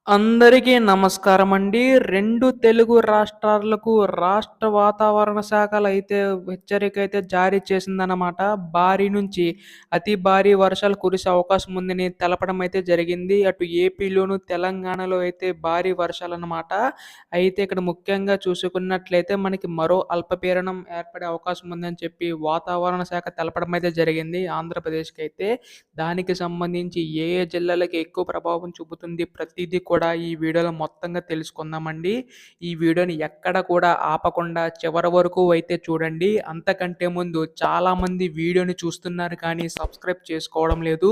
అందరికీ నమస్కారమండి. 2 తెలుగు రాష్ట్రాలకు రాష్ట్ర వాతావరణ శాఖలైతే హెచ్చరికైతే జారీ చేసిందనమాట. భారీ నుంచి అతి భారీ వర్షాలు కురిసే అవకాశం ఉందని తెలపడం అయితే జరిగింది. అటు ఏపీలోను, తెలంగాణలో అయితే భారీ వర్షాలనమాట. అయితే ఇక్కడ ముఖ్యంగా చూసుకున్నట్లయితే మనకి మరో అల్పపీడనం ఏర్పడే అవకాశం ఉందని చెప్పి వాతావరణ శాఖ తెలపడం అయితే జరిగింది ఆంధ్రప్రదేశ్‌కైతే. దానికి సంబంధించి ఏ ఏ జిల్లాలకి ఎక్కువ ప్రభావం చూపుతుంది ప్రతీదీ కూడా ఈ వీడియోలో మొత్తంగా తెలుసుకుందామండి. ఈ వీడియోని ఎక్కడ కూడా ఆపకుండా చివరి వరకు అయితే చూడండి. అంతకంటే ముందు చాలామంది వీడియోని చూస్తున్నారు కానీ సబ్స్క్రైబ్ చేసుకోవడం లేదు.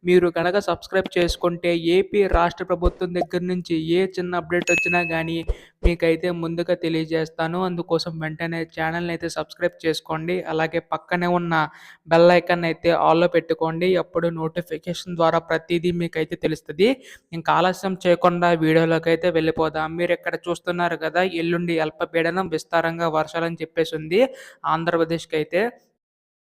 మీరు గనక సబ్స్క్రైబ్ చేసుకుంటే ఏపీ రాష్ట్ర ప్రభుత్వం దగ్గర నుంచి ఏ చిన్న అప్డేట్ వచ్చినా గానీ మీకైతే ముందుగా తెలియజేస్తాను. అందుకోసం వెంటనే ఛానల్‌ని అయితే సబ్స్క్రైబ్ చేసుకోండి. అలాగే పక్కనే ఉన్న బెల్ ఐకాన్ అయితే ఆల్‌లో పెట్టుకోండి. అప్పుడు నోటిఫికేషన్ ద్వారా ప్రతీదీ మీకైతే తెలుస్తది. ఇంకా ఆలస్యం చేయకుండా వీడియోలోకైతే వెళ్ళిపోదాం. మీరిక్కడ చూస్తున్నారు కదా! ఎల్లుండి అల్పపీడనం విస్తారంగా వర్షాలని చెప్పేసుంది ఆంధ్రప్రదేశ్‌కైతే.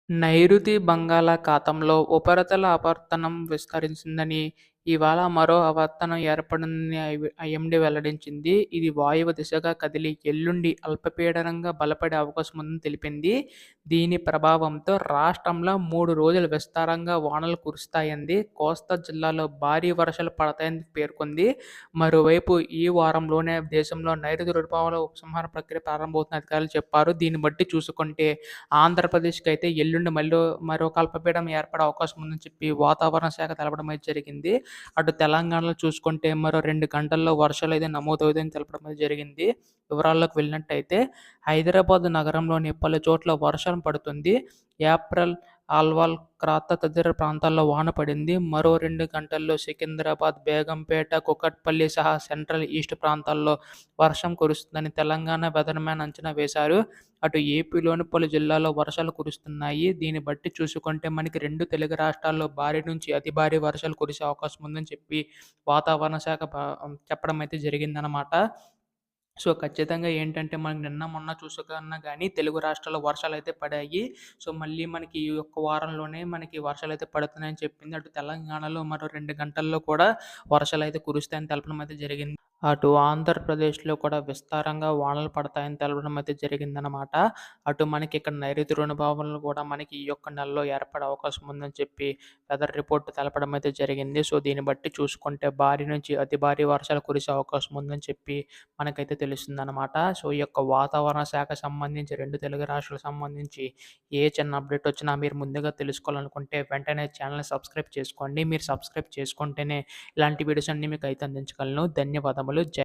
నైరుతి బంగాళాఖాతంలో ఉపరితల ఆవర్తనం విస్తరించిందని, ఇవాళ మరో ఆవర్తనం ఏర్పడిందని ఐఎండీ వెల్లడించింది. ఇది వాయువ్య దిశగా కదిలి ఎల్లుండి అల్పపీడనంగా బలపడే అవకాశం ఉందని తెలిపింది. దీని ప్రభావంతో రాష్ట్రంలో 3 రోజులు విస్తారంగా వానలు కురుస్తాయంది. కోస్తా జిల్లాలో భారీ వర్షాలు పడతాయని పేర్కొంది. మరోవైపు ఈ వారంలోనే దేశంలో నైరుతి రుతుపవనాల ఉపసంహార ప్రక్రియ ప్రారంభమవుతుందని అధికారులు చెప్పారు. దీన్ని బట్టి చూసుకుంటే ఆంధ్రప్రదేశ్‌కైతే ఎల్లుండి మరొక అల్పపీడనం ఏర్పడే అవకాశం ఉందని చెప్పి వాతావరణ శాఖ తెలపడం అయితే జరిగింది. అటు తెలంగాణలో చూసుకుంటే మరో 2 గంటల్లో వర్షాలైతే నమోదవుతాయని తెలపడం అయితే జరిగింది. వివరాల్లోకి వెళ్ళినట్టయితే హైదరాబాద్ నగరంలోని పలు చోట్ల వర్షం పడుతుంది. ఏప్రిల్, ఆల్వాల్, క్రాత తదితర ప్రాంతాల్లో వాన పడింది. మరో 2 గంటల్లో సికింద్రాబాద్, బేగంపేట, కూకట్పల్లి సహా సెంట్రల్, ఈస్ట్ ప్రాంతాల్లో వర్షం కురుస్తుందని తెలంగాణ వెదర్‌మ్యాన్ అంచనా వేశారు. అటు ఏపీలోని పలు జిల్లాల్లో వర్షాలు కురుస్తున్నాయి. దీన్ని బట్టి చూసుకుంటే మనకి 2 తెలుగు రాష్ట్రాల్లో భారీ నుంచి అతి భారీ వర్షాలు కురిసే అవకాశం ఉందని చెప్పి వాతావరణ శాఖ చెప్పడం అయితే జరిగిందనమాట. సో, ఖచ్చితంగా ఏంటంటే మనకి నిన్న, మొన్న చూసుకున్నా గానీ తెలుగు రాష్ట్రాల్లో వర్షాలైతే పడాయి. సో, మళ్ళీ మనకి ఈ ఒక్క వారంలోనే మనకి వర్షాలైతే పడుతున్నాయని చెప్పింది. అటు తెలంగాణలో మరో 2 గంటల్లో కూడా వర్షాలైతే కురుస్తాయని తెలపడం అయితే జరిగింది. అటు ఆంధ్రప్రదేశ్‌లో కూడా విస్తారంగా వానలు పడతాయని తెలపడం అయితే జరిగిందనమాట. అటు మనకి ఇక్కడ నైరుతి రుతుపవనాలు కూడా మనకి ఈ యొక్క నెలలో ఏర్పడే అవకాశం ఉందని చెప్పి వెదర్ రిపోర్ట్ తెలపడం అయితే జరిగింది. సో, దీన్ని బట్టి చూసుకుంటే భారీ నుంచి అతి భారీ వర్షాలు కురిసే అవకాశం ఉందని చెప్పి మనకైతే తెలుస్తుందనమాట. సో, ఈ యొక్క వాతావరణ శాఖకు సంబంధించి 2 తెలుగు రాష్ట్రాలకు సంబంధించి ఏ చిన్న అప్డేట్ వచ్చినా మీరు ముందుగా తెలుసుకోవాలనుకుంటే వెంటనే ఛానెల్‌ని సబ్స్క్రైబ్ చేసుకోండి. మీరు సబ్స్క్రైబ్ చేసుకుంటేనే ఇలాంటి వీడియోస్ అన్నీ మీకైతే అందించగలను. ధన్యవాదములు.